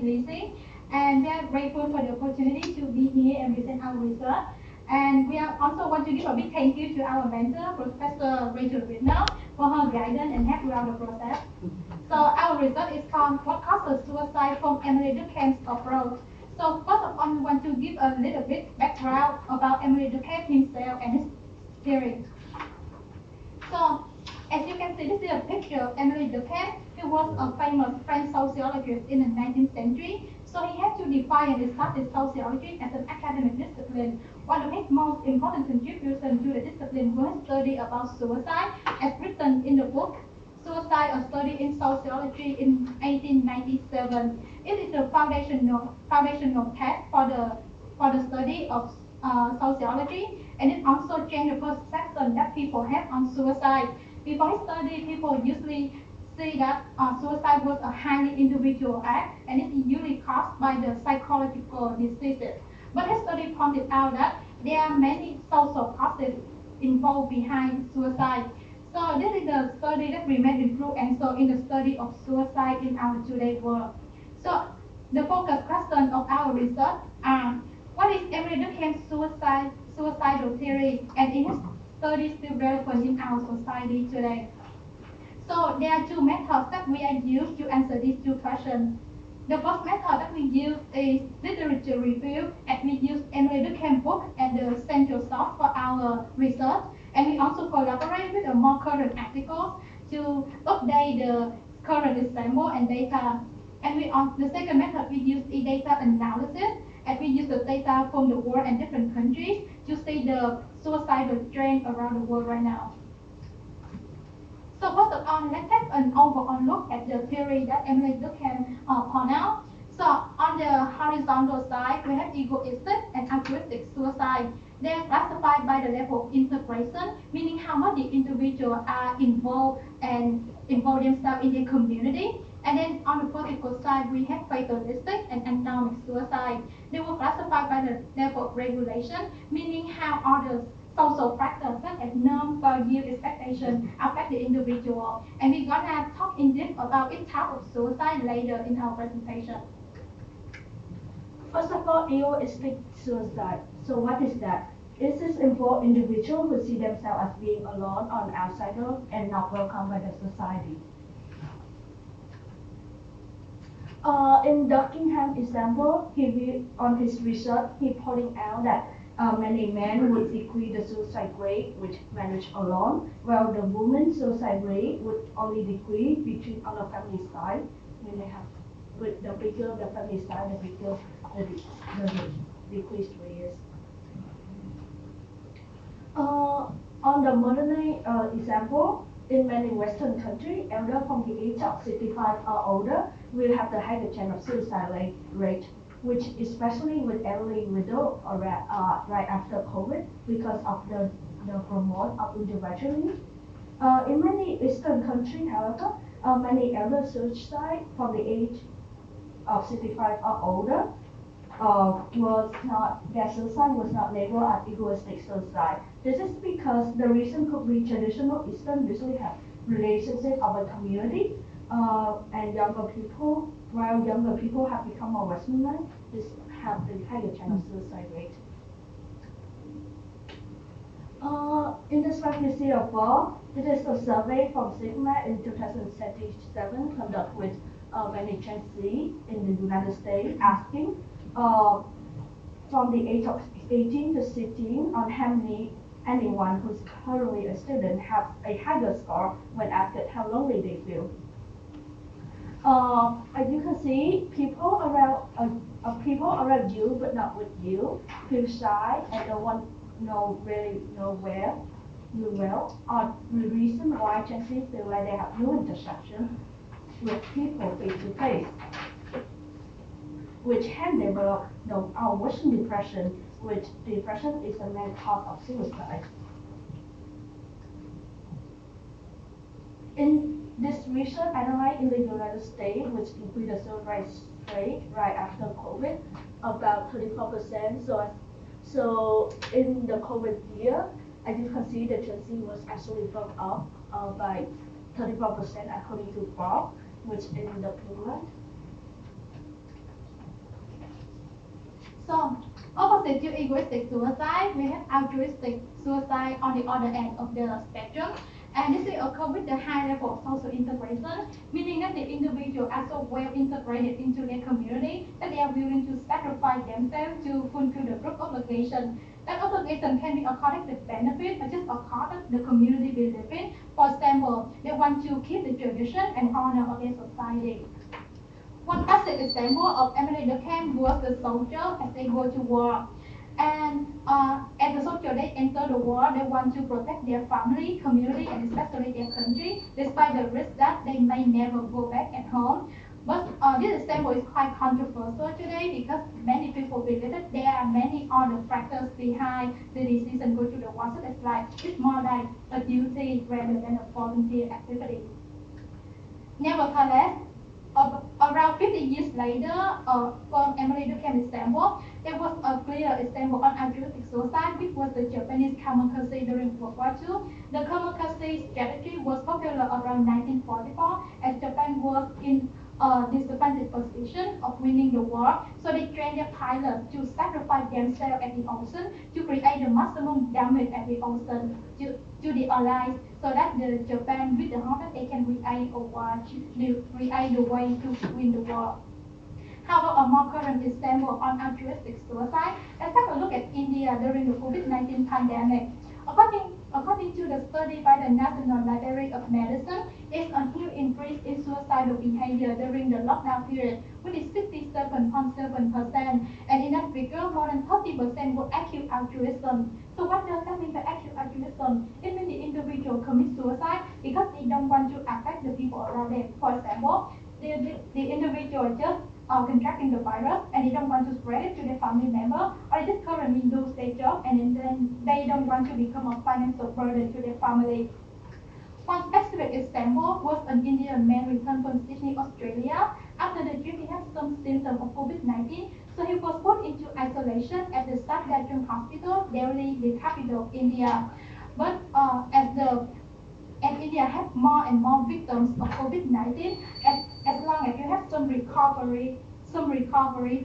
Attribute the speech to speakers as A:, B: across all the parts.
A: me, Lizzy, and we are grateful for the opportunity to be here and present our research. And we are also want to give a big thank you to our mentor, Professor Rachel Whitnell, for her guidance and help throughout the process. So our research is called What Causes Suicide from Emily Durkheim's Approach. So first of all, we want to give a little bit background about Emily Durkheim himself and his theory. So as you can see, this is a picture of Emily Durkheim, who was a famous French sociologist in the 19th century. So he had to define and establish sociology as an academic discipline. One of his most important contributions to the discipline was his study about suicide, as written in the book Suicide: A Study in Sociology in 1897. It is the foundational text for the study of sociology, and it also changed the perception that people have on suicide. Before his study, people usually see that suicide was a highly individual act, and it is usually caused by the psychological diseases. But his study pointed out that there are many social causes involved behind suicide. So this is the study that remains influential in the study of suicide in our today's world. So the focus question of our research are what is Emily Durkheim's suicidal theory, and is his study still relevant in our society today? So there are two methods that we are used to answer these two questions. The first method that we use is literature review, and we use Emily Durkheim's book as the central source for our research. And we also collaborate with a more current articles to update the current example and data. And the second method we use is data analysis, and we use the data from the world and different countries to see the suicidal trend around the world right now. So first of all, let's take an overall look at the theory that Emily Durkheim point out. So on the horizontal side, we have egoistic and altruistic suicide. They are classified by the level of integration, meaning how much the individual are involved themselves in the community. And then on the political side, we have fatalistic and anatomic suicide. They were classified by the level of regulation, meaning how other social factors such as norm, value, expectation affect the individual. And we're gonna talk in depth about each type of suicide later in our presentation.
B: First of all, egoistic suicide. So what is that? It is involve individuals who see themselves as being alone or an outsider and not welcome by the society. In Durkheim's example, on his research, he pointing out that many men would decrease the suicide rate which manage alone, while the women's suicide rate would only decrease between on the family side. When they have, with the bigger the family side, the bigger the decreased rate is. On the modern day example, in many Western countries, elders from the age of 65 or older will have the higher chance of suicide rate, which especially with elderly widow or right after COVID because of the promote of individualism. In many Eastern countries, however, many elder suicide from the age of 65 or older their suicide was not labeled as egoistic suicide. This is because the reason could be traditional Eastern usually have relationship of a community and younger people, while younger people have become more westernized, this have the higher chance of suicide rate. In the slide you see above, it is a survey from Sigma in 2007 conducted with many Gen Z in the United States, asking from the age of 18 to 16 on how many anyone who's currently a student have a higher score when asked how lonely they feel. As you can see, people around you but not with you feel shy and don't want really know where you well, or the reason why Gen Z feel like they have no interaction with people face to face, which can develop worsen depression, which depression is the main cause of suicide. In this research analyzed in the United States, which include the suicide rate right after COVID, about 34%. So in the COVID year, as you can see, the Gen Z was actually bumped up by 34% according to Forbes, which in the Finland.
A: So, opposite to egoistic suicide, we have altruistic suicide on the other end of the spectrum. And this will occur with the high level of social integration, meaning that the individual are so well integrated into their community that they are willing to sacrifice themselves to fulfill the group obligation. That obligation can be a collective benefit or just a part of the community they live in. For example, they want to keep the tradition and honor of their society. One classic example of Emily Durkheim was the soldier as they go to war. And as the soldier, they enter the war, they want to protect their family, community, and especially their country, despite the risk that they may never go back at home. But this example is quite controversial today because many people believe that there are many other factors behind the decision to go to the war, such as like it's more like a duty rather than a volunteer activity. Nevertheless, around 50 years later, from Emily Durkheim's example, there was a clear example on altruistic suicide, which was the Japanese kamakase during World War II. The kamakase strategy was popular around 1944 as Japan was in a disadvantaged position of winning the war. So they trained their pilots to sacrifice themselves at the ocean to create the maximum damage at the ocean to the Allies so that the Japan with the hope that they can create a war, create the way to win the war. However, a more current example on altruistic suicide, let's have a look at India during the COVID-19 pandemic. According to the study by the National Library of Medicine, there's a huge increase in suicidal behavior during the lockdown period, which is 67.7%. And in that figure, more than 30% were acute altruism. So what does that mean by acute altruism? It means the individual commits suicide because they don't want to affect the people around them. For example, the individual just contracting the virus and they don't want to spread it to their family member, or they just currently lose their job and then they don't want to become a financial burden to their family. One specific example was an Indian man returned from Sydney, Australia. After the trip, he had some symptoms of COVID-19, so he was put into isolation at the South Bedroom Hospital, Delhi, the capital of India. But as India has more and more victims of COVID-19, as long as you have some recovery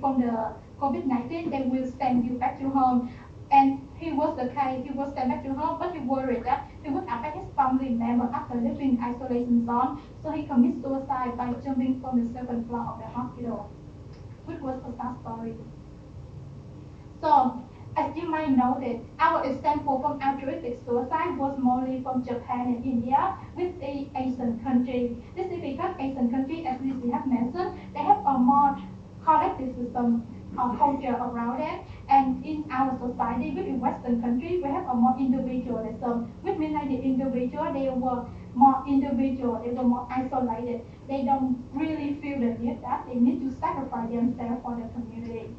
A: from the COVID-19, they will send you back to home. And he was the case, he was sent back to home, but he worried that he would affect his family member after living in isolation zone, so he commits suicide by jumping from the second floor of the hospital, which was a sad story. So, as you might notice, our example from altruistic suicide was mostly from Japan and India, with the Asian countries. This is because Asian countries, as Lizzy have mentioned, they have a more collectivism culture around it. And in our society, with the Western countries, we have a more individualism, which means like the individual, they were more individual, they were more isolated. They don't really feel the need that they need to sacrifice themselves for the community.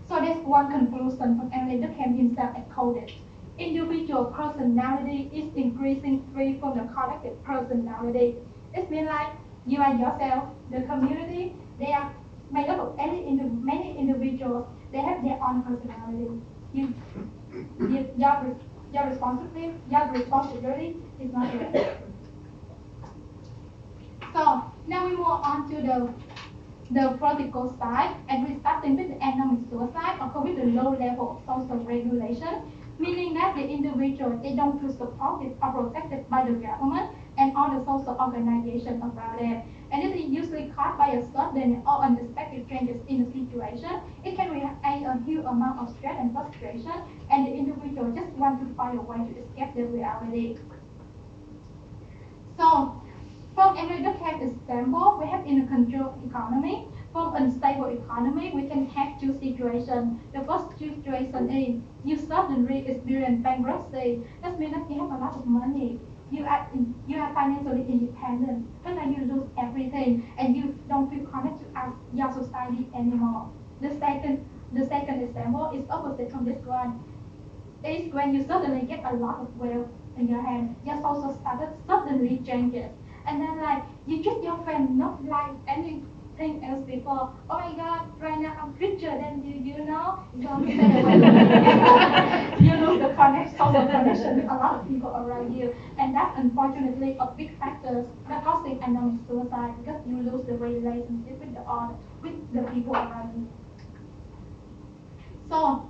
A: So there's one conclusion from Emily Durkheim himself had quoted. Individual personality is increasing free from the collective personality. It's been like you are yourself, the community, they are made up of many individuals, they have their own personality. Your responsibility is not yours. So now we move on to the political side, and we're starting with the economic suicide or with the low level of social regulation, meaning that the individual, they don't feel supported or protected by the government and all the social organizations around them. And this is usually caused by a sudden or unexpected changes in the situation. It can create a huge amount of stress and frustration, and the individual just want to find a way to escape the reality. So, from Emily Durkheim's example, we have in a controlled economy. From unstable economy, we can have two situations. The first situation is you suddenly experience bankruptcy. That means that you have a lot of money. You are financially independent, but then you lose everything and you don't feel connected to your society anymore. The second example is opposite from this one. Is when you suddenly get a lot of wealth in your hand, your social status suddenly changes. And then like you treat your friend not like anything else before. Oh my god, right now I'm richer than you know? You understand what you lose the social connection with a lot of people around you. And that's unfortunately a big factor that causing economic suicide because you lose the relationship with the people around you. So,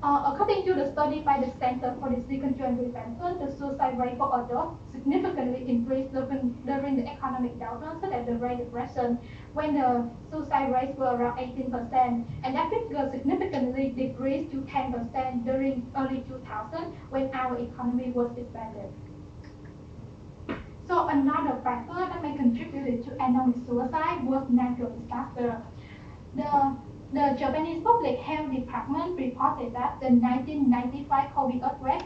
A: according to the study by the Center for Disease Control and Prevention, the suicide rate for adults significantly increased during the economic downturn, such as the Great Depression, when the suicide rates were around 18%, and that figure significantly decreased to 10% during early 2000 when our economy was expanded. So another factor that may contribute to economic suicide was natural disaster. The, the Japanese Public Health Department reported that the 1995 COVID outbreak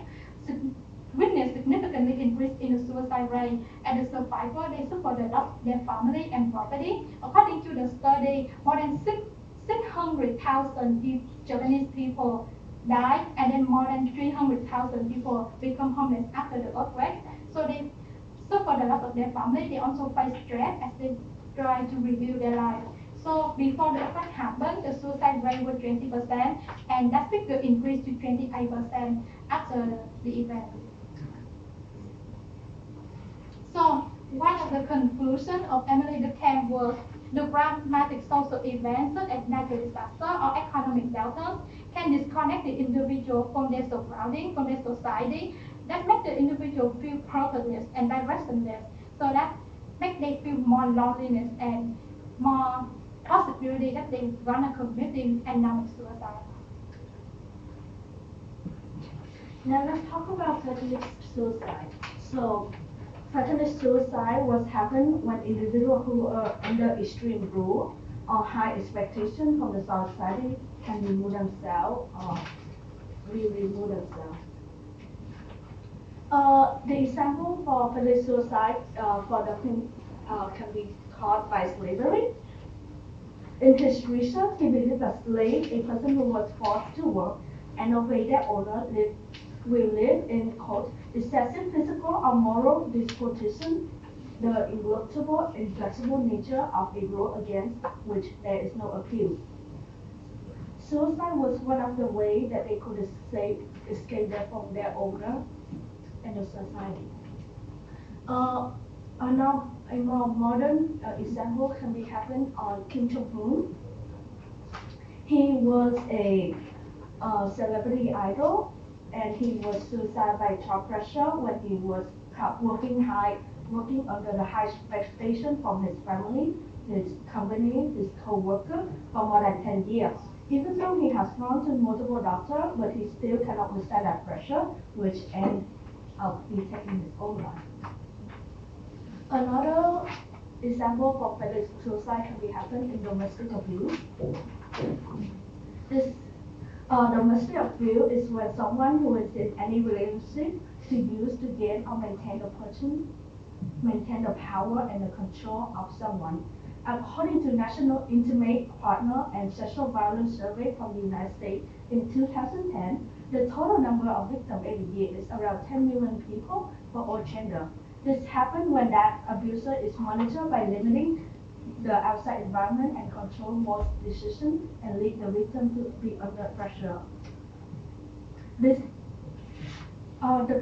A: witnessed significantly increase in the suicide rate, and the survivors they suffered the loss of their family and property. According to the study, more than 600,000 Japanese people died, and then more than 300,000 people become homeless after the earthquake. So they suffer the loss of their family. They also face stress as they try to rebuild their life. So before the attack happened, the suicide rate was 20%, and that figure increased to 28% after the event. So one of the conclusions of Emily Durkheim was the dramatic social events such as natural disaster or economic downturns can disconnect the individual from their surrounding, from their society, that make the individual feel purposeless and directionless, so that make they feel more loneliness and more possibility that they're gonna commit economic suicide.
B: Now let's talk about fatalist suicide. So fatalist suicide was happen when individuals who are under extreme rule or high expectation from the society can remove themselves or remove themselves. The example for fatalist suicide for the can be caused by slavery. In his research, he believed that slave, a person who was forced to work and obey their owner, will live in quote, excessive physical or moral disposition, the immutable, inflexible nature of a rule against which there is no appeal. Suicide was one of the ways that they could escape from their owner and the society. Now, a more modern example can be happened on Kim Jong-un. He was a celebrity idol, and he was suicided by job pressure when he was working under the high expectation from his family, his company, his co-worker for more than 10 years. Even though he has gone to multiple doctors, but he still cannot withstand that pressure, which ends up he taking his own life. Another example for fatalist suicide can be happened in domestic abuse. This domestic abuse is when someone who is in any relationship to use to gain or maintain the power and the control of someone. According to National Intimate Partner and Sexual Violence Survey from the United States in 2010, the total number of victims every year is around 10 million people for all gender. This happens when that abuser is monitored by limiting the outside environment and control most decisions and lead the victim to be under pressure. The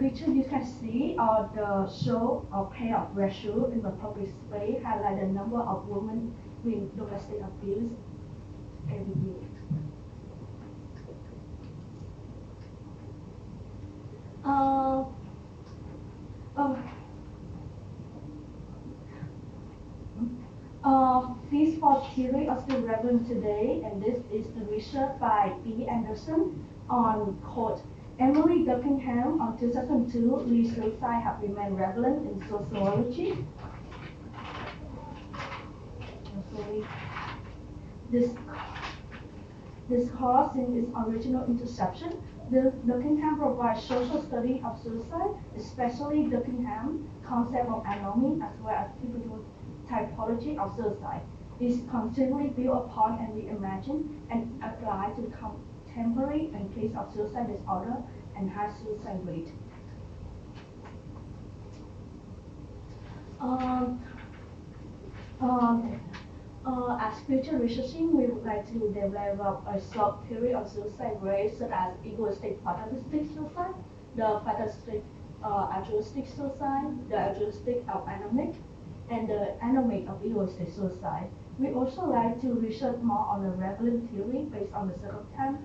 B: picture you can see the show of pair of red shoes in the public space highlight the number of women with domestic abuse every year. These four theories are still relevant today, and this is the research by B. Anderson on quote, Emily Durkheim on 2002, Lee's suicide have remained relevant in sociology. This course in its original interception, Durkheim provides social study of suicide, especially Durkheim concept of anomy as well as typical typology of suicide, is continually built upon and reimagined and applied to contemporary and case of suicide disorder and high suicide rate. As future researching, we would like to develop a sub-theory of suicide rate such as egoistic fatalistic suicide, the fatalistic altruistic suicide, the altruistic of anomic, and the anomic of egoistic suicide. We also like to research more on the relevant theory based on the circumstance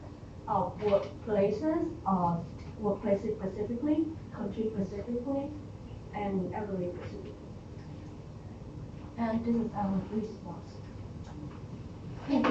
B: workplaces, workplaces specifically, country specifically, and elderly specifically. And this is our response.